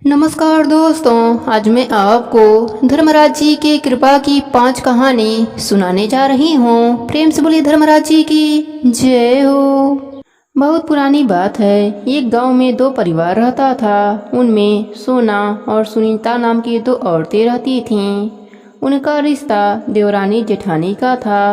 नमस्कार दोस्तों, आज मैं आपको धर्मराज जी की कृपा की 5 कहानी सुनाने जा रही हूँ। प्रेम से बोलिए धर्मराज जी की जय हो। बहुत पुरानी बात है। एक गांव में 2 परिवार रहता था। उनमें सोना और सुनीता नाम की 2 औरतें रहती थीं। उनका रिश्ता देवरानी जेठानी का था।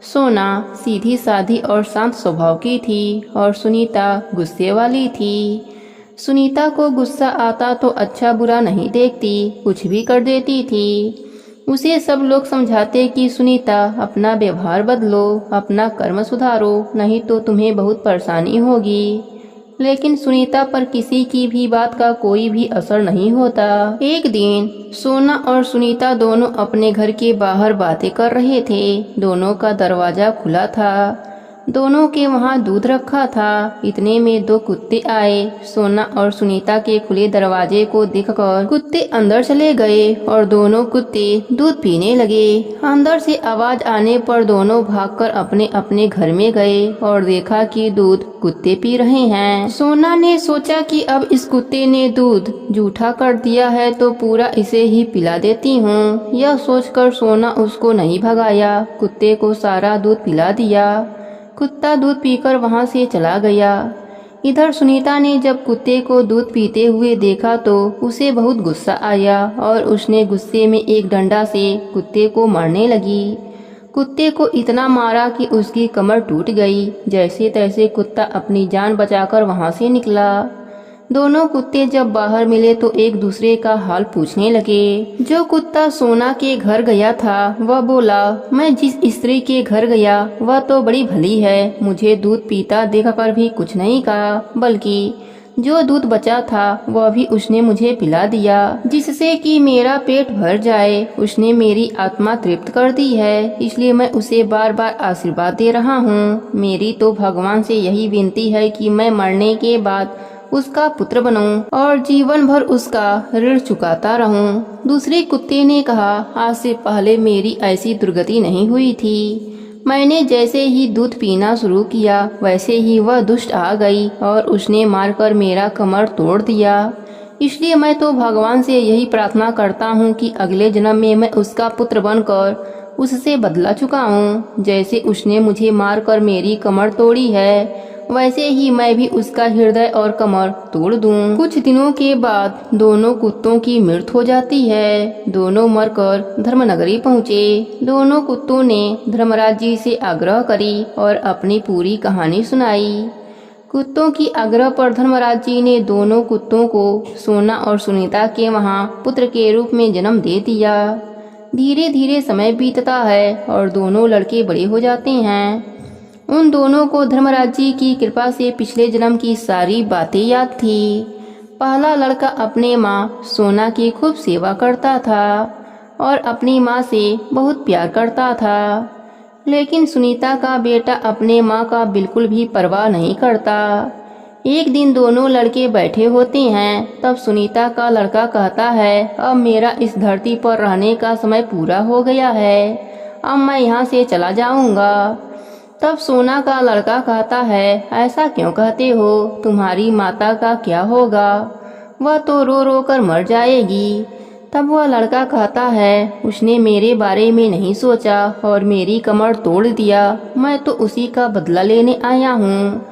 सोना सीधी सादी और शांत स्वभाव की थी और सुनीता गुस्से वाली थी। सुनीता को गुस्सा आता तो अच्छा बुरा नहीं देखती, कुछ भी कर देती थी। उसे सब लोग समझाते कि सुनीता अपना व्यवहार बदलो, अपना कर्म सुधारो, नहीं तो तुम्हें बहुत परेशानी होगी। लेकिन सुनीता पर किसी की भी बात का कोई भी असर नहीं होता। एक दिन सोना और सुनीता दोनों अपने घर के बाहर बातें कर रहे थे। दोनों का दरवाजा खुला था। दोनों के वहां दूध रखा था। इतने में 2 कुत्ते आए। सोना और सुनीता के खुले दरवाजे को देखकर कुत्ते अंदर चले गए और दोनों कुत्ते दूध पीने लगे। अंदर से आवाज आने पर दोनों भागकर अपने अपने घर में गए और देखा कि दूध कुत्ते पी रहे हैं। सोना ने सोचा कि अब इस कुत्ते ने दूध जूठा कर दिया है तो पूरा इसे ही पिला देती हूँ। यह सोचकर सोना उसको नहीं भगाया, कुत्ते को सारा दूध पिला दिया। कुत्ता दूध पीकर वहां से चला गया। इधर सुनीता ने जब कुत्ते को दूध पीते हुए देखा तो उसे बहुत गुस्सा आया और उसने गुस्से में एक डंडा से कुत्ते को मारने लगी। कुत्ते को इतना मारा कि उसकी कमर टूट गई। जैसे तैसे कुत्ता अपनी जान बचाकर वहां से निकला। दोनों कुत्ते जब बाहर मिले तो एक दूसरे का हाल पूछने लगे। जो कुत्ता सोना के घर गया था वह बोला, मैं जिस स्त्री के घर गया वह तो बड़ी भली है, मुझे दूध पीता देखकर भी कुछ नहीं कहा, बल्कि जो दूध बचा था वह भी उसने मुझे पिला दिया, जिससे कि मेरा पेट भर जाए। उसने मेरी आत्मा तृप्त कर दी है, इसलिए मैं उसे बार बार आशीर्वाद दे रहा हूँ। मेरी तो भगवान से यही विनती है कि मैं मरने के बाद उसका पुत्र बनूं और जीवन भर उसका ऋण चुकाता रहूं। दूसरे कुत्ते ने कहा, आज से पहले मेरी ऐसी दुर्गति नहीं हुई थी। मैंने जैसे ही दूध पीना शुरू किया वैसे ही वह दुष्ट आ गई और उसने मारकर मेरा कमर तोड़ दिया। इसलिए मैं तो भगवान से यही प्रार्थना करता हूँ कि अगले जन्म में मैं उसका पुत्र बनकर उससे बदला चुकाऊं। जैसे उसने मुझे मारकर मेरी कमर तोड़ी है वैसे ही मैं भी उसका हृदय और कमर तोड़ दूं। कुछ दिनों के बाद दोनों कुत्तों की मृत्यु हो जाती है। दोनों मरकर धर्मनगरी पहुँचे। दोनों कुत्तों ने धर्मराज जी से आग्रह करी और अपनी पूरी कहानी सुनाई। कुत्तों की आग्रह पर धर्मराज जी ने दोनों कुत्तों को सोना और सुनीता के वहां पुत्र के रूप में जन्म दे दिया। धीरे धीरे समय बीतता है और दोनों लड़के बड़े हो जाते हैं। उन दोनों को धर्मराज जी की कृपा से पिछले जन्म की सारी बातें याद थी। पहला लड़का अपने माँ सोना की खूब सेवा करता था और अपनी माँ से बहुत प्यार करता था। लेकिन सुनीता का बेटा अपने माँ का बिल्कुल भी परवाह नहीं करता। एक दिन दोनों लड़के बैठे होते हैं, तब सुनीता का लड़का कहता है, अब मेरा इस धरती पर रहने का समय पूरा हो गया है, अब मैं यहाँ से चला जाऊँगा। तब सोना का लड़का कहता है, ऐसा क्यों कहते हो, तुम्हारी माता का क्या होगा, वह तो रो रो कर मर जाएगी। तब वह लड़का कहता है, उसने मेरे बारे में नहीं सोचा और मेरी कमर तोड़ दिया, मैं तो उसी का बदला लेने आया हूँ।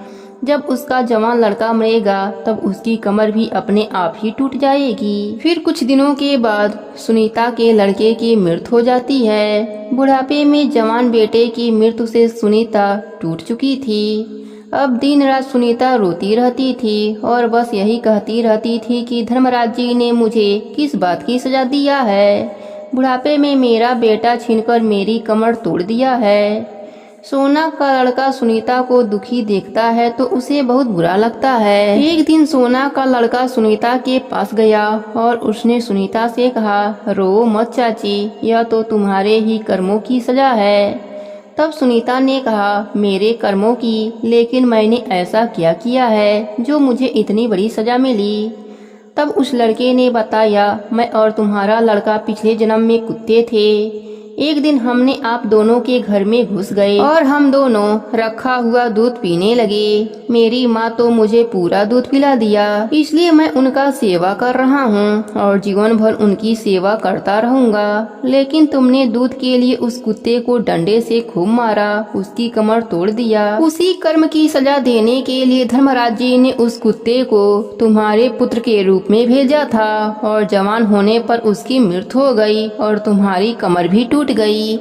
जब उसका जवान लड़का मरेगा तब उसकी कमर भी अपने आप ही टूट जाएगी। फिर कुछ दिनों के बाद सुनीता के लड़के की मृत्यु हो जाती है। बुढ़ापे में जवान बेटे की मृत्यु से सुनीता टूट चुकी थी। अब दिन रात सुनीता रोती रहती थी और बस यही कहती रहती थी कि धर्मराज जी ने मुझे किस बात की सजा दिया है। बुढ़ापे में मेरा बेटा छीनकर मेरी कमर तोड़ दिया है। सोना का लड़का सुनीता को दुखी देखता है तो उसे बहुत बुरा लगता है। एक दिन सोना का लड़का सुनीता के पास गया और उसने सुनीता से कहा, रो मत चाची, यह तो तुम्हारे ही कर्मों की सजा है। तब सुनीता ने कहा, मेरे कर्मों की, लेकिन मैंने ऐसा क्या किया है जो मुझे इतनी बड़ी सजा मिली। तब उस लड़के ने बताया, मैं और तुम्हारा लड़का पिछले जन्म में कुत्ते थे। एक दिन हमने आप दोनों के घर में घुस गए और हम दोनों रखा हुआ दूध पीने लगे। मेरी माँ तो मुझे पूरा दूध पिला दिया, इसलिए मैं उनका सेवा कर रहा हूँ और जीवन भर उनकी सेवा करता रहूँगा। लेकिन तुमने दूध के लिए उस कुत्ते को डंडे से खूब मारा, उसकी कमर तोड़ दिया। उसी कर्म की सजा देने के लिए धर्मराज जी ने उस कुत्ते को तुम्हारे पुत्र के रूप में भेजा था और जवान होने पर उसकी मृत्यु हो गई और तुम्हारी कमर भी टूट गई।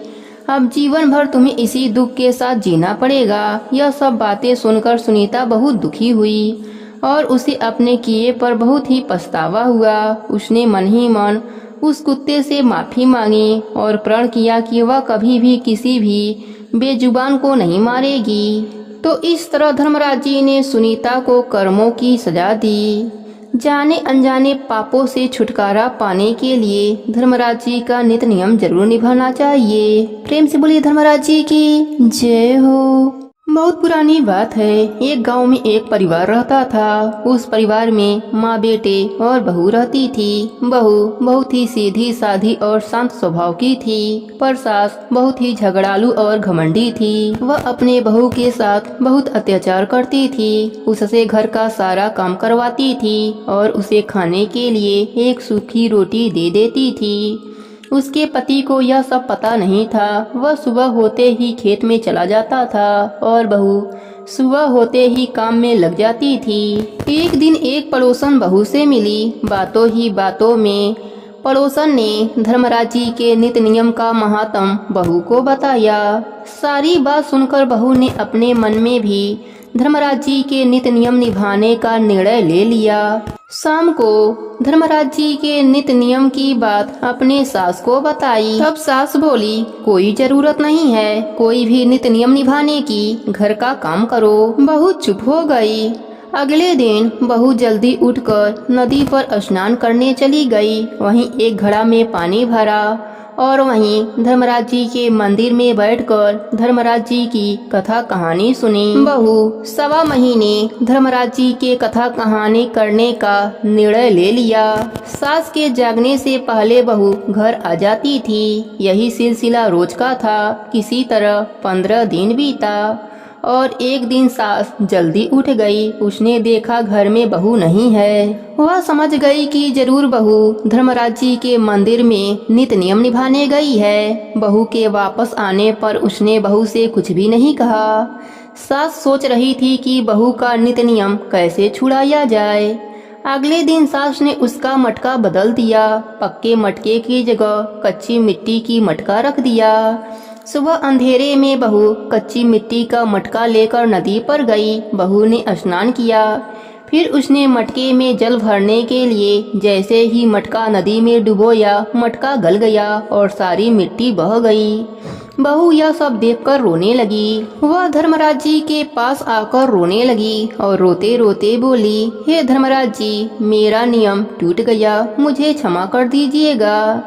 अब जीवन भर तुम्हें इसी दुख के साथ जीना पड़ेगा। यह सब बातें सुनकर सुनीता बहुत दुखी हुई और उसे अपने किए पर बहुत ही पछतावा हुआ। उसने मन ही मन उस कुत्ते से माफी मांगी और प्रण किया कि वह कभी भी किसी भी बेजुबान को नहीं मारेगी। तो इस तरह धर्मराज जी ने सुनीता को कर्मों की सजा दी। जाने अनजाने पापों से छुटकारा पाने के लिए धर्मराज जी का नित्य नियम जरूर निभाना चाहिए। प्रेम से बोलिए धर्मराज जी की जय हो। बहुत पुरानी बात है। एक गांव में एक परिवार रहता था। उस परिवार में माँ, बेटे और बहू रहती थी। बहू बहुत ही सीधी साधी और शांत स्वभाव की थी, पर सास बहुत ही झगड़ालू और घमंडी थी। वह अपने बहू के साथ बहुत अत्याचार करती थी, उससे घर का सारा काम करवाती थी और उसे खाने के लिए एक सूखी रोटी दे देती थी। उसके पति को यह सब पता नहीं था। वह सुबह होते ही खेत में चला जाता था और बहू सुबह होते ही काम में लग जाती थी। एक दिन एक पड़ोसन बहू से मिली। बातों ही बातों में पड़ोसन ने धर्मराज जी के नित्य नियम का महात्म बहू को बताया। सारी बात सुनकर बहू ने अपने मन में भी धर्मराज जी के नित्य नियम निभाने का निर्णय ले लिया। शाम को धर्मराज जी के नित्य नियम की बात अपने सास को बताई। तब सास बोली, कोई जरूरत नहीं है कोई भी नित्य नियम निभाने की, घर का काम करो। बहू चुप हो गई। अगले दिन बहू जल्दी उठकर नदी पर स्नान करने चली गई। वहीं एक घड़ा में पानी भरा और वहीं धर्मराज जी के मंदिर में बैठकर धर्मराज जी की कथा कहानी सुनी। बहू 1.25 महीने धर्मराज जी के कथा कहानी करने का निर्णय ले लिया। सास के जागने से पहले बहू घर आ जाती थी। यही सिलसिला रोज का था। किसी तरह 15 दिन बीता और एक दिन सास जल्दी उठ गई। उसने देखा घर में बहू नहीं है। वह समझ गई कि जरूर बहू धर्मराज जी के मंदिर में नित्य नियम निभाने गई है। बहू के वापस आने पर उसने बहू से कुछ भी नहीं कहा। सास सोच रही थी कि बहू का नित्य नियम कैसे छुड़ाया जाए। अगले दिन सास ने उसका मटका बदल दिया। पक्के मटके की जगह कच्ची मिट्टी की मटका रख दिया। सुबह अंधेरे में बहू कच्ची मिट्टी का मटका लेकर नदी पर गई। बहू ने स्नान किया। फिर उसने मटके में जल भरने के लिए जैसे ही मटका नदी में डुबोया, मटका गल गया और सारी मिट्टी बह गई। बहू यह सब देखकर रोने लगी। वह धर्मराज जी के पास आकर रोने लगी और रोते रोते बोली, हे धर्मराज जी, मेरा नियम टूट गया, मुझे क्षमा कर दीजिएगा।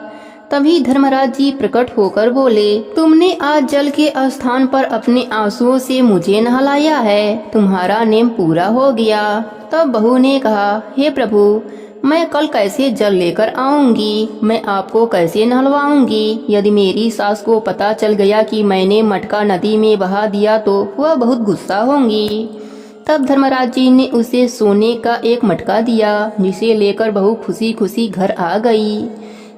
तभी धर्मराज जी प्रकट होकर बोले, तुमने आज जल के स्थान पर अपने आंसुओं से मुझे नहलाया है, तुम्हारा नेम पूरा हो गया। तब बहू ने कहा, हे प्रभु, मैं कल कैसे जल लेकर आऊंगी, मैं आपको कैसे नहलवाऊंगी। यदि मेरी सास को पता चल गया कि मैंने मटका नदी में बहा दिया तो वह बहुत गुस्सा होंगी। तब धर्मराज जी ने उसे सोने का एक मटका दिया, जिसे लेकर बहू खुशी खुशी घर आ गई।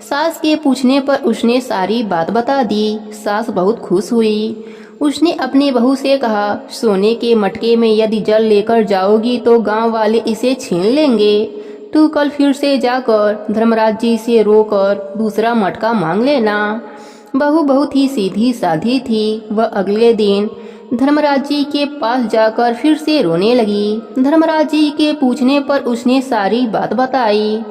सास के पूछने पर उसने सारी बात बता दी। सास बहुत खुश हुई। उसने अपनी बहू से कहा, सोने के मटके में यदि जल लेकर जाओगी तो गांव वाले इसे छीन लेंगे। तू कल फिर से जाकर धर्मराज जी से रोकर दूसरा मटका मांग लेना। बहू बहुत ही सीधी साधी थी। वह अगले दिन धर्मराज जी के पास जाकर फिर से रोने लगी। धर्मराज जी के पूछने पर उसने सारी बात बताई।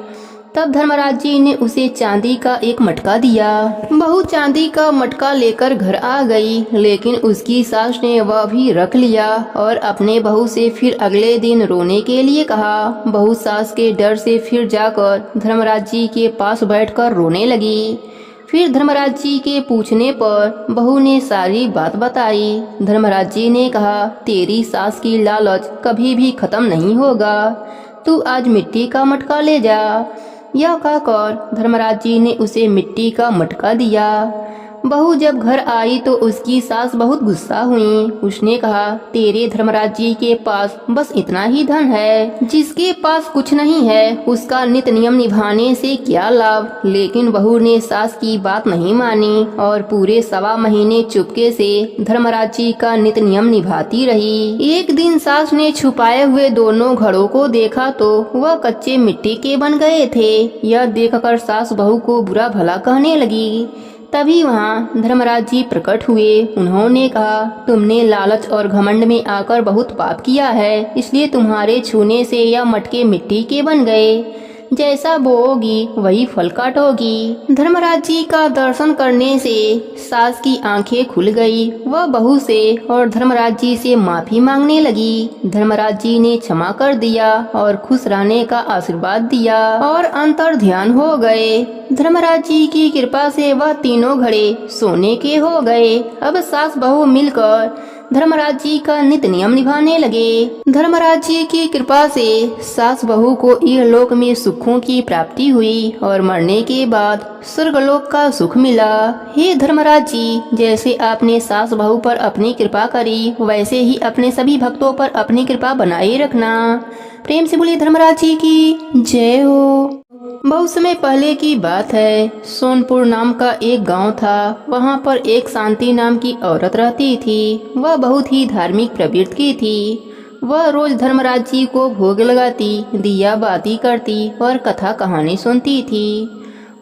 तब धर्मराज जी ने उसे चांदी का एक मटका दिया। बहू चांदी का मटका लेकर घर आ गई, लेकिन उसकी सास ने वह भी रख लिया और अपने बहू से फिर अगले दिन रोने के लिए कहा। बहू सास के डर से फिर जाकर धर्मराज जी के पास बैठकर रोने लगी। फिर धर्मराज जी के पूछने पर बहू ने सारी बात बताई। धर्मराज जी ने कहा, तेरी सास की लालच कभी भी खत्म नहीं होगा, तू आज मिट्टी का मटका ले जा। यह कहकर धर्मराज जी ने उसे मिट्टी का मटका दिया। बहू जब घर आई तो उसकी सास बहुत गुस्सा हुई। उसने कहा, तेरे धर्मराज जी के पास बस इतना ही धन है, जिसके पास कुछ नहीं है उसका नित नियम निभाने से क्या लाभ। लेकिन बहू ने सास की बात नहीं मानी और पूरे 1.25 महीने चुपके से धर्मराज जी का नित नियम निभाती रही। एक दिन सास ने छुपाए हुए दोनों घड़ों को देखा तो वह कच्चे मिट्टी के बन गए थे। यह देखकर सास बहू को बुरा भला कहने लगी। तभी वहाँ धर्मराज जी प्रकट हुए। उन्होंने कहा, तुमने लालच और घमंड में आकर बहुत पाप किया है, इसलिए तुम्हारे छूने से यह मटके मिट्टी के बन गए। जैसा बोओगी वही फल काटोगी। धर्मराज जी का दर्शन करने से सास की आंखें खुल गई। वह बहू से और धर्मराज जी से माफी मांगने लगी। धर्मराज जी ने क्षमा कर दिया और खुश रहने का आशीर्वाद दिया और अंतर ध्यान हो गए। धर्मराज जी की कृपा से वह तीनों घड़े सोने के हो गए। अब सास बहू मिलकर धर्मराज जी का नित नियम निभाने लगे। धर्मराज जी की कृपा से सास बहू को इहलोक में सुखों की प्राप्ति हुई और मरने के बाद स्वर्गलोक का सुख मिला। हे धर्मराज जी, जैसे आपने सास बहू पर अपनी कृपा करी, वैसे ही अपने सभी भक्तों पर अपनी कृपा बनाए रखना। प्रेम से बोलिए धर्मराज जी की जय हो। बहुत समय पहले की बात है। सोनपुर नाम का एक गांव था। वहां पर एक शांति नाम की औरत रहती थी। वह बहुत ही धार्मिक प्रवृत्ति की थी। वह रोज धर्मराज जी को भोग लगाती, दिया बाती करती और कथा कहानी सुनती थी।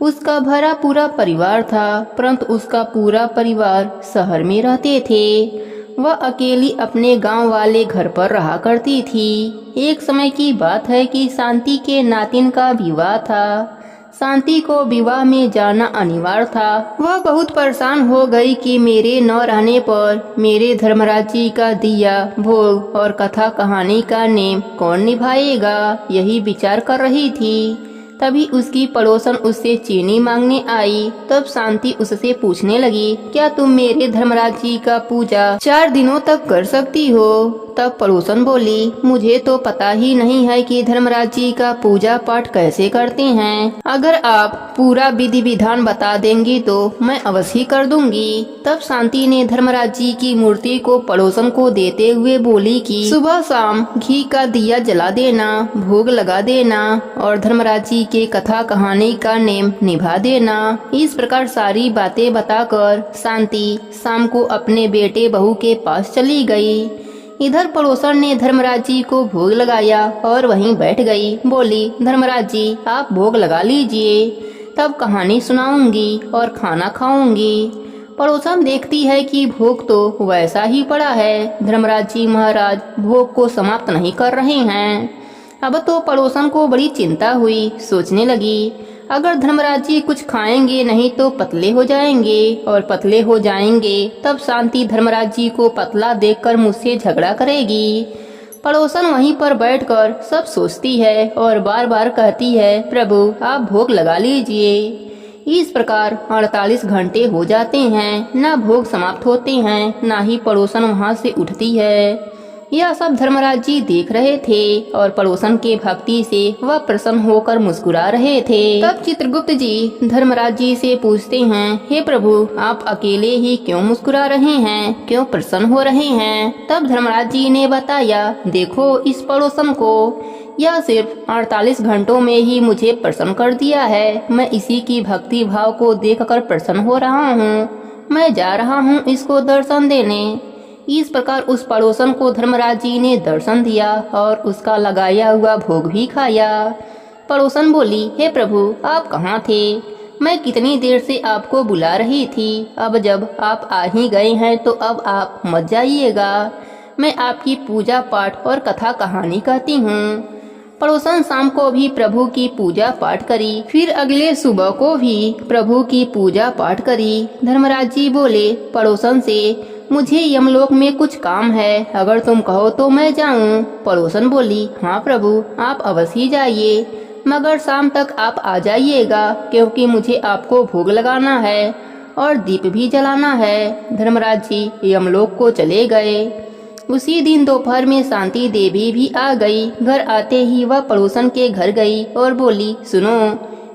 उसका भरा पूरा परिवार था, परंतु उसका पूरा परिवार शहर में रहते थे। वह अकेली अपने गांव वाले घर पर रहा करती थी। एक समय की बात है कि शांति के नातिन का विवाह था। शांति को विवाह में जाना अनिवार्य था। वह बहुत परेशान हो गई कि मेरे न रहने पर मेरे धर्मराज जी का दिया, भोग और कथा कहानी का नेम कौन निभाएगा, यही विचार कर रही थी। तभी उसकी पड़ोसन उससे चीनी मांगने आई। तब शांति उससे पूछने लगी, क्या तुम मेरे धर्मराज जी का पूजा 4 दिनों तक कर सकती हो? तब पड़ोसन बोली, मुझे तो पता ही नहीं है कि धर्मराज जी का पूजा पाठ कैसे करते हैं। अगर आप पूरा विधि विधान बता देंगी तो मैं अवश्य ही कर दूंगी। तब शांति ने धर्मराज जी की मूर्ति को पड़ोसन को देते हुए बोली कि सुबह शाम घी का दिया जला देना, भोग लगा देना और धर्मराज जी के कथा कहानी का नेम निभा देना। इस प्रकार सारी बातें बताकर शांति शाम को अपने बेटे बहू के पास चली गई। इधर पड़ोसन ने धर्मराज जी को भोग लगाया और वहीं बैठ गई। बोली, धर्मराज जी आप भोग लगा लीजिए, तब कहानी सुनाऊंगी और खाना खाऊंगी। पड़ोसन देखती है कि भोग तो वैसा ही पड़ा है। धर्मराज जी महाराज भोग को समाप्त नहीं कर रहे हैं। अब तो पड़ोसन को बड़ी चिंता हुई। सोचने लगी, अगर धर्मराज जी कुछ खाएंगे नहीं तो पतले हो जाएंगे, और पतले हो जाएंगे तब शांति धर्मराज जी को पतला देखकर मुझसे झगड़ा करेगी। पड़ोसन वहीं पर बैठकर सब सोचती है और बार बार कहती है, प्रभु आप भोग लगा लीजिए। इस प्रकार 48 घंटे हो जाते हैं, न भोग समाप्त होते हैं, न ही पड़ोसन वहाँ से उठती है। यह सब धर्मराज जी देख रहे थे और पड़ोसन के भक्ति से वह प्रसन्न होकर मुस्कुरा रहे थे। तब चित्रगुप्त जी धर्मराज जी से पूछते हैं, हे प्रभु आप अकेले ही क्यों मुस्कुरा रहे हैं, क्यों प्रसन्न हो रहे हैं? तब धर्मराज जी ने बताया, देखो इस पड़ोसन को, यह सिर्फ 48 घंटों में ही मुझे प्रसन्न कर दिया है। मैं इसी की भक्ति भाव को देखकर प्रसन्न हो रहा हूँ। मैं जा रहा हूँ इसको दर्शन देने। इस प्रकार उस पड़ोसन को धर्मराज जी ने दर्शन दिया और उसका लगाया हुआ भोग भी खाया। पड़ोसन बोली, हे प्रभु आप कहाँ थे? मैं कितनी देर से आपको बुला रही थी। अब जब आप आ ही गए हैं तो अब आप मत जाइएगा। मैं आपकी पूजा पाठ और कथा कहानी कहती हूँ। पड़ोसन शाम को भी प्रभु की पूजा पाठ करी, फिर अगले सुबह को भी प्रभु की पूजा पाठ करी। धर्मराज जी बोले पड़ोसन से, मुझे यमलोक में कुछ काम है, अगर तुम कहो तो मैं जाऊं। पड़ोसन बोली, हाँ प्रभु आप अवश्य जाइए, मगर शाम तक आप आ जाइएगा, क्योंकि मुझे आपको भोग लगाना है और दीप भी जलाना है। धर्मराज जी यमलोक को चले गए। उसी दिन दोपहर में शांति देवी भी आ गई। घर आते ही वह पड़ोसन के घर गई और बोली, सुनो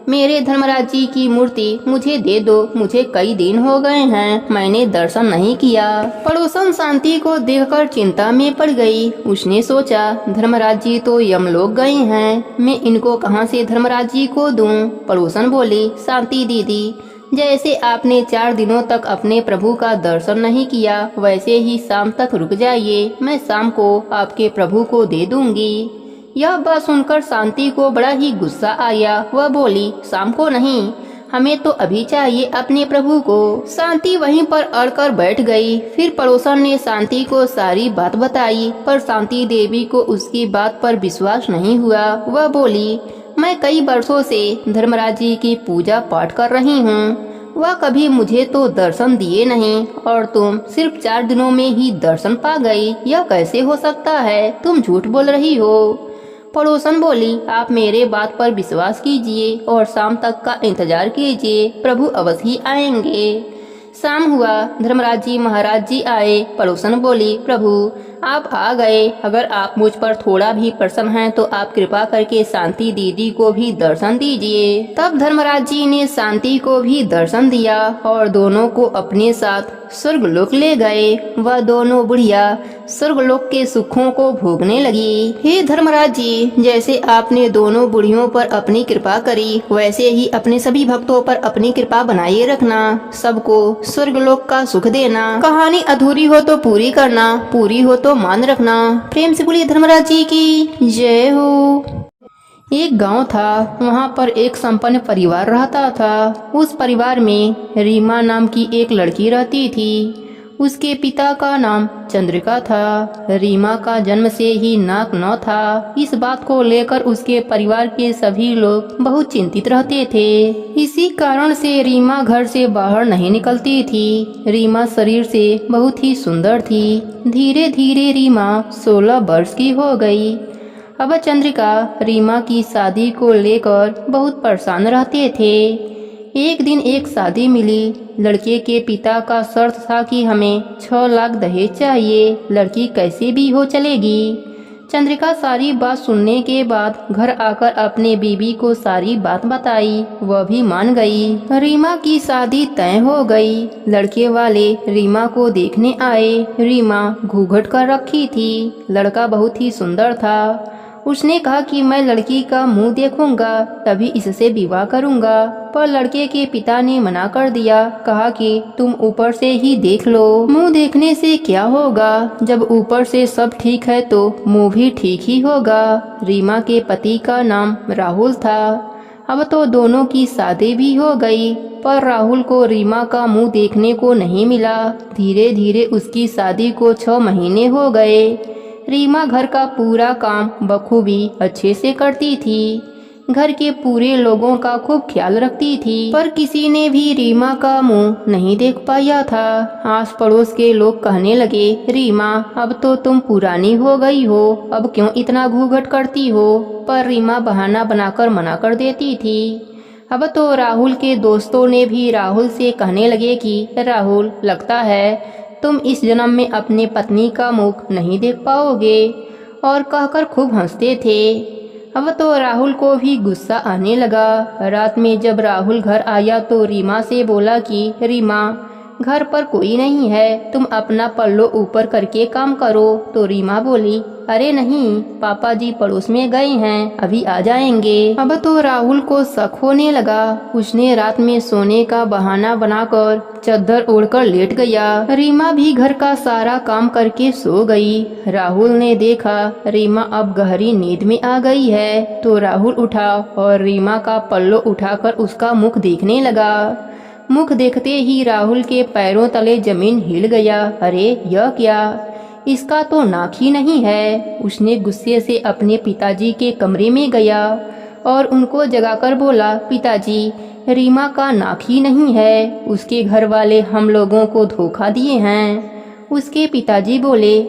मेरे धर्मराज जी की मूर्ति मुझे दे दो, मुझे कई दिन हो गए हैं, मैंने दर्शन नहीं किया। पड़ोसन शांति को देखकर चिंता में पड़ गई। उसने सोचा धर्मराज जी तो यमलोक गए हैं, मैं इनको कहाँ से धर्मराज जी को दूं। पड़ोसन बोली, शांति दीदी, जैसे आपने 4 दिनों तक अपने प्रभु का दर्शन नहीं किया, वैसे ही शाम तक रुक जाइए, मैं शाम को आपके प्रभु को दे दूंगी। यह बात सुनकर शांति को बड़ा ही गुस्सा आया। वह बोली, शाम को नहीं, हमें तो अभी चाहिए अपने प्रभु को। शांति वहीं पर अड़कर बैठ गई। फिर पड़ोसन ने शांति को सारी बात बताई, पर शांति देवी को उसकी बात पर विश्वास नहीं हुआ। वह बोली, मैं कई वर्षों से धर्मराज जी की पूजा पाठ कर रही हूँ, वह कभी मुझे तो दर्शन दिए नहीं और तुम सिर्फ 4 दिनों में ही दर्शन पा गई, यह कैसे हो सकता है, तुम झूठ बोल रही हो। पड़ोसन बोली, आप मेरे बात पर विश्वास कीजिए और शाम तक का इंतजार कीजिए, प्रभु अवश्य ही आएंगे। शाम हुआ, धर्मराज जी महाराज जी आए। पड़ोसन बोली, प्रभु आप आ गए, अगर आप मुझ पर थोड़ा भी प्रसन्न हैं तो आप कृपा करके शांति दीदी को भी दर्शन दीजिए। तब धर्मराज जी ने शांति को भी दर्शन दिया और दोनों को अपने साथ स्वर्गलोक ले गए। वह दोनों बुढ़िया स्वर्गलोक के सुखों को भोगने लगी। हे धर्मराज जी, जैसे आपने दोनों बुढ़ियों पर अपनी कृपा करी, वैसे ही अपने सभी भक्तों पर अपनी कृपा बनाए रखना, सबको स्वर्गलोक का सुख देना। कहानी अधूरी हो तो पूरी करना, पूरी हो तो मान रखना। प्रेम से बोलिए धर्मराज जी की जय हो। एक गांव था, वहां पर एक संपन्न परिवार रहता था। उस परिवार में रीमा नाम की एक लड़की रहती थी। उसके पिता का नाम चंद्रिका था। रीमा का जन्म से ही नाक न था। इस बात को लेकर उसके परिवार के सभी लोग बहुत चिंतित रहते थे। इसी कारण से रीमा घर से बाहर नहीं निकलती थी। रीमा शरीर से बहुत ही सुंदर थी। धीरे धीरे रीमा 16 वर्ष की हो गई। अब चंद्रिका रीमा की शादी को लेकर बहुत परेशान रहते थे। एक दिन एक शादी मिली। लड़के के पिता का शर्त था कि हमें 6 लाख दहेज चाहिए, लड़की कैसे भी हो चलेगी। चंद्रिका सारी बात सुनने के बाद घर आकर अपने बीबी को सारी बात बताई। वह भी मान गई। रीमा की शादी तय हो गई। लड़के वाले रीमा को देखने आए। रीमा घूंघट कर रखी थी। लड़का बहुत ही सुंदर था। उसने कहा कि मैं लड़की का मुंह देखूंगा तभी इससे विवाह करूंगा, पर लड़के के पिता ने मना कर दिया। कहा कि तुम ऊपर से ही देख लो, मुंह देखने से क्या होगा, जब ऊपर से सब ठीक है तो मुंह भी ठीक ही होगा। रीमा के पति का नाम राहुल था। अब तो दोनों की शादी भी हो गई, पर राहुल को रीमा का मुंह देखने को नहीं मिला। धीरे धीरे उसकी शादी को 6 महीने हो गए। रीमा घर का पूरा काम बखूबी अच्छे से करती थी। घर के पूरे लोगों का खूब ख्याल रखती थी, पर किसी ने भी रीमा का मुंह नहीं देख पाया था। आस पड़ोस के लोग कहने लगे, रीमा अब तो तुम पुरानी हो गई हो, अब क्यों इतना घूंघट करती हो, पर रीमा बहाना बनाकर मना कर देती थी। अब तो राहुल के दोस्तों ने भी राहुल से कहने लगे कि राहुल, लगता है तुम इस जन्म में अपने पत्नी का मुख नहीं देख पाओगे, और कहकर खूब हंसते थे। अब तो राहुल को भी गुस्सा आने लगा। रात में जब राहुल घर आया तो रीमा से बोला कि रीमा, घर पर कोई नहीं है, तुम अपना पल्लो ऊपर करके काम करो। तो रीमा बोली, अरे नहीं, पापा जी पड़ोस में गए हैं, अभी आ जाएंगे। अब तो राहुल को शक होने लगा। उसने रात में सोने का बहाना बनाकर चादर ओढ़कर लेट गया। रीमा भी घर का सारा काम करके सो गई। राहुल ने देखा रीमा अब गहरी नींद में आ गई है, तो राहुल उठा और रीमा का पल्लो उठाकर उसका मुख देखने लगा। मुख देखते ही राहुल के पैरों तले जमीन हिल गया। अरे यह क्या, इसका तो नाक ही नहीं है। उसने गुस्से से अपने पिताजी के कमरे में गया और उनको जगाकर बोला, पिताजी, रीमा का नाक ही नहीं है, उसके घर वाले हम लोगों को धोखा दिए हैं। उसके पिताजी बोले,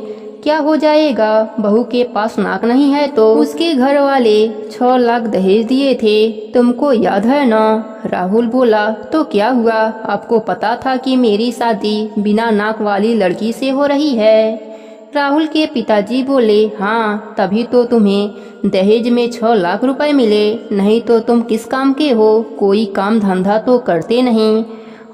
क्या हो जाएगा, बहू के पास नाक नहीं है तो उसके घर वाले 6 लाख दहेज दिए थे, तुमको याद है ना। राहुल बोला, तो क्या हुआ, आपको पता था कि मेरी शादी बिना नाक वाली लड़की से हो रही है। राहुल के पिताजी बोले, हाँ तभी तो तुम्हें दहेज में 6 लाख रुपए मिले, नहीं तो तुम किस काम के हो, कोई काम धंधा तो करते नहीं।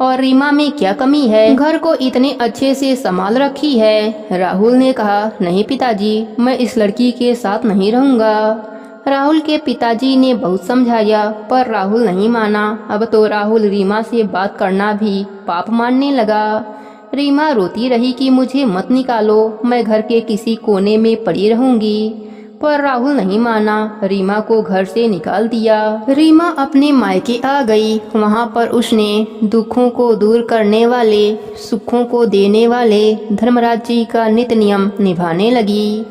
और रीमा में क्या कमी है, घर को इतने अच्छे से संभाल रखी है। राहुल ने कहा, नहीं पिताजी, मैं इस लड़की के साथ नहीं रहूँगा। राहुल के पिताजी ने बहुत समझाया पर राहुल नहीं माना। अब तो राहुल रीमा से बात करना भी पाप मानने लगा। रीमा रोती रही कि मुझे मत निकालो, मैं घर के किसी कोने में पड़ी रहूंगी। पर राहुल नहीं माना, रीमा को घर से निकाल दिया। रीमा अपने मायके आ गई। वहाँ पर उसने दुखों को दूर करने वाले, सुखों को देने वाले धर्मराज जी का नित्य नियम निभाने लगी।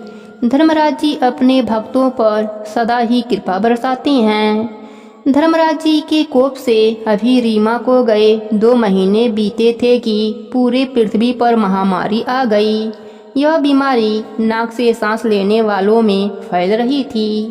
धर्मराज जी अपने भक्तों पर सदा ही कृपा बरसाते हैं। धर्मराज जी के कोप से अभी रीमा को गए 2 महीने बीते थे कि पूरे पृथ्वी पर महामारी आ गई। यह बीमारी नाक से सांस लेने वालों में फैल रही थी।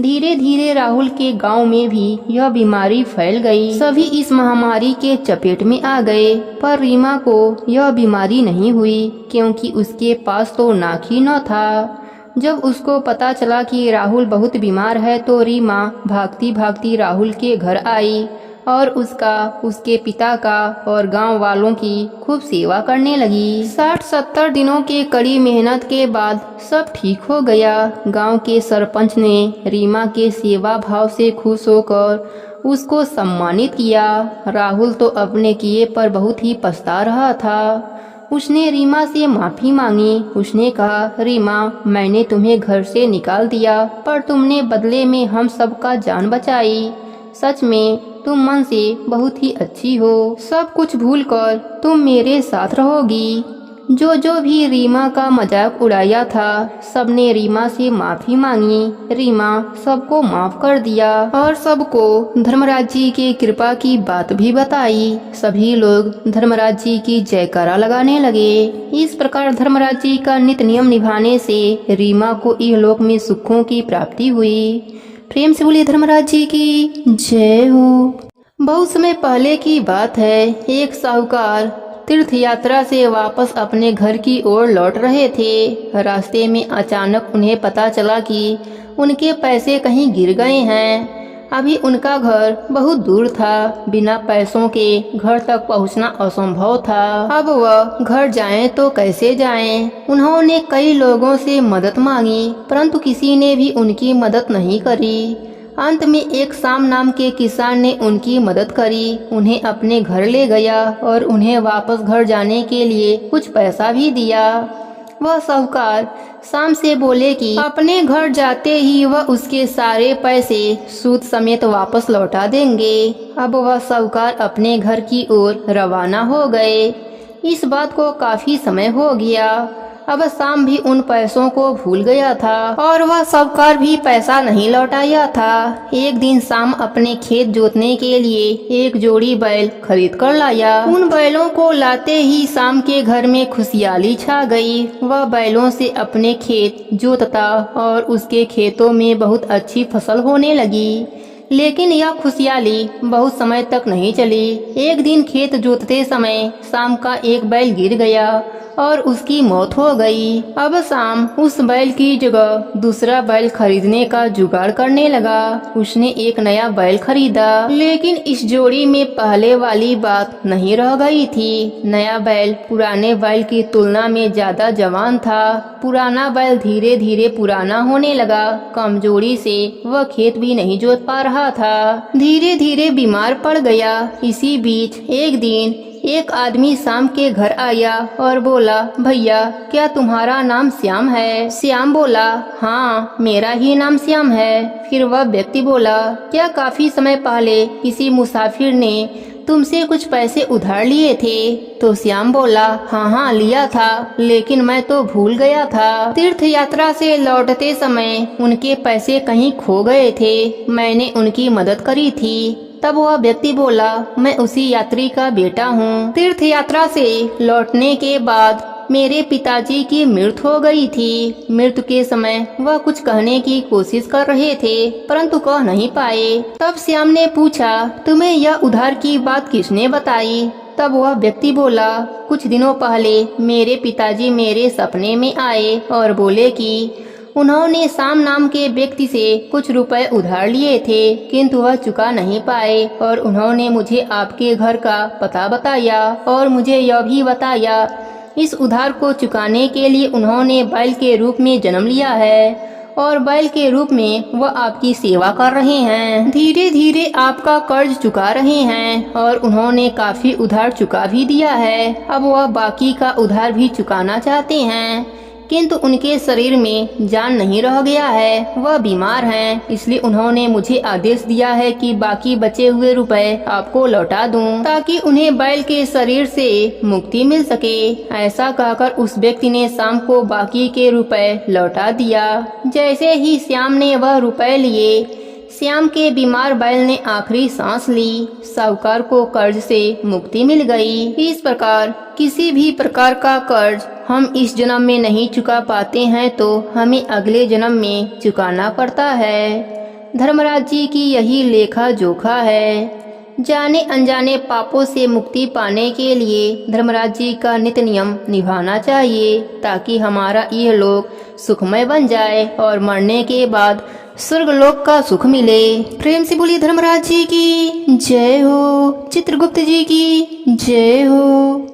धीरे धीरे राहुल के गांव में भी यह बीमारी फैल गई। सभी इस महामारी के चपेट में आ गए, पर रीमा को यह बीमारी नहीं हुई क्योंकि उसके पास तो नाक ही न था। जब उसको पता चला कि राहुल बहुत बीमार है तो रीमा भागती भागती राहुल के घर आई और उसका, उसके पिता का और गांव वालों की खूब सेवा करने लगी। 60-70 दिनों के कड़ी मेहनत के बाद सब ठीक हो गया। गांव के सरपंच ने रीमा के सेवा भाव से खुश होकर उसको सम्मानित किया। राहुल तो अपने किए पर बहुत ही पछता रहा था। उसने रीमा से माफ़ी मांगी। उसने कहा, रीमा, मैंने तुम्हें घर से निकाल दिया पर तुमने बदले में हम सबका जान बचाई। सच में तुम मन से बहुत ही अच्छी हो। सब कुछ भूलकर तुम मेरे साथ रहोगी। जो भी रीमा का मजाक उड़ाया था, सबने रीमा से माफ़ी मांगी। रीमा सबको माफ़ कर दिया और सबको धर्मराज जी की कृपा की बात भी बताई। सभी लोग धर्मराज जी की जयकारा लगाने लगे। इस प्रकार धर्मराज जी का नित्य नियम निभाने से रीमा को इहलोक में सुखों की प्राप्ति हुई। प्रेम से बोलिए धर्मराज जी की जय हो। बहुत समय पहले की बात है। एक साहूकार तीर्थ यात्रा से वापस अपने घर की ओर लौट रहे थे। रास्ते में अचानक उन्हें पता चला कि उनके पैसे कहीं गिर गए हैं। अभी उनका घर बहुत दूर था। बिना पैसों के घर तक पहुंचना असंभव था। अब वह घर जाएं तो कैसे जाएं? उन्होंने कई लोगों से मदद मांगी परंतु किसी ने भी उनकी मदद नहीं करी। अंत में एक साम नाम के किसान ने उनकी मदद करी। उन्हें अपने घर ले गया और उन्हें वापस घर जाने के लिए कुछ पैसा भी दिया। वह साहूकार शाम से बोले कि अपने घर जाते ही वह उसके सारे पैसे सूद समेत वापस लौटा देंगे। अब वह साहूकार अपने घर की ओर रवाना हो गए। इस बात को काफी समय हो गया। अब शाम भी उन पैसों को भूल गया था और वह साहूकार भी पैसा नहीं लौटाया था। एक दिन शाम अपने खेत जोतने के लिए एक जोड़ी बैल खरीद कर लाया। उन बैलों को लाते ही शाम के घर में खुशहाली छा गई। वह बैलों से अपने खेत जोतता और उसके खेतों में बहुत अच्छी फसल होने लगी। लेकिन यह खुशहाली बहुत समय तक नहीं चली। एक दिन खेत जोतते समय शाम का एक बैल गिर गया और उसकी मौत हो गई। अब शाम उस बैल की जगह दूसरा बैल खरीदने का जुगाड़ करने लगा। उसने एक नया बैल खरीदा, लेकिन इस जोड़ी में पहले वाली बात नहीं रह गई थी। नया बैल पुराने बैल की तुलना में ज्यादा जवान था। पुराना बैल धीरे धीरे पुराना होने लगा। कमजोरी से वह खेत भी नहीं जोत पा रहा था। धीरे धीरे बीमार पड़ गया। इसी बीच एक दिन एक आदमी शाम के घर आया और बोला, भैया क्या तुम्हारा नाम श्याम है? श्याम बोला, हाँ मेरा ही नाम श्याम है। फिर वह व्यक्ति बोला, क्या काफी समय पहले किसी मुसाफिर ने तुमसे कुछ पैसे उधार लिए थे? तो श्याम बोला, हाँ लिया था, लेकिन मैं तो भूल गया था। तीर्थ यात्रा से लौटते समय उनके पैसे कहीं खो गए थे। मैंने उनकी मदद करी थी। तब वह व्यक्ति बोला, मैं उसी यात्री का बेटा हूँ। तीर्थ यात्रा से लौटने के बाद मेरे पिताजी की मृत्यु हो गई थी। मृत्यु के समय वह कुछ कहने की कोशिश कर रहे थे परंतु कह नहीं पाए। तब श्याम ने पूछा, तुम्हें यह उधार की बात किसने बताई? तब वह व्यक्ति बोला, कुछ दिनों पहले मेरे पिताजी मेरे सपने में आए और बोले कि उन्होंने शाम नाम के व्यक्ति से कुछ रुपए उधार लिए थे, किंतु वह चुका नहीं पाए और उन्होंने मुझे आपके घर का पता बताया और मुझे यह भी बताया इस उधार को चुकाने के लिए उन्होंने बैल के रूप में जन्म लिया है और बैल के रूप में वह आपकी सेवा कर रहे हैं। धीरे धीरे आपका कर्ज चुका रहे हैं और उन्होंने काफी उधार चुका भी दिया है। अब वह बाकी का उधार भी चुकाना चाहते हैं, किंतु उनके शरीर में जान नहीं रह गया है, वह बीमार हैं, इसलिए उन्होंने मुझे आदेश दिया है कि बाकी बचे हुए रुपए आपको लौटा दूं, ताकि उन्हें बैल के शरीर से मुक्ति मिल सके। ऐसा कहकर उस व्यक्ति ने श्याम को बाकी के रुपए लौटा दिया। जैसे ही श्याम ने वह रुपए लिए, श्याम के बीमार बैल ने आखिरी सांस ली। साहूकार को कर्ज से मुक्ति मिल गई। इस प्रकार किसी भी प्रकार का कर्ज हम इस जन्म में नहीं चुका पाते हैं तो हमें अगले जन्म में चुकाना पड़ता है। धर्मराज जी की यही लेखा जोखा है। जाने अनजाने पापों से मुक्ति पाने के लिए धर्मराज जी का नित्य नियम निभाना चाहिए, ताकि हमारा यह लोक सुखमय बन जाए और मरने के बाद स्वर्गलोक का सुख मिले। प्रेम से बोलिए धर्मराज जी की जय हो, चित्रगुप्त जी की जय हो।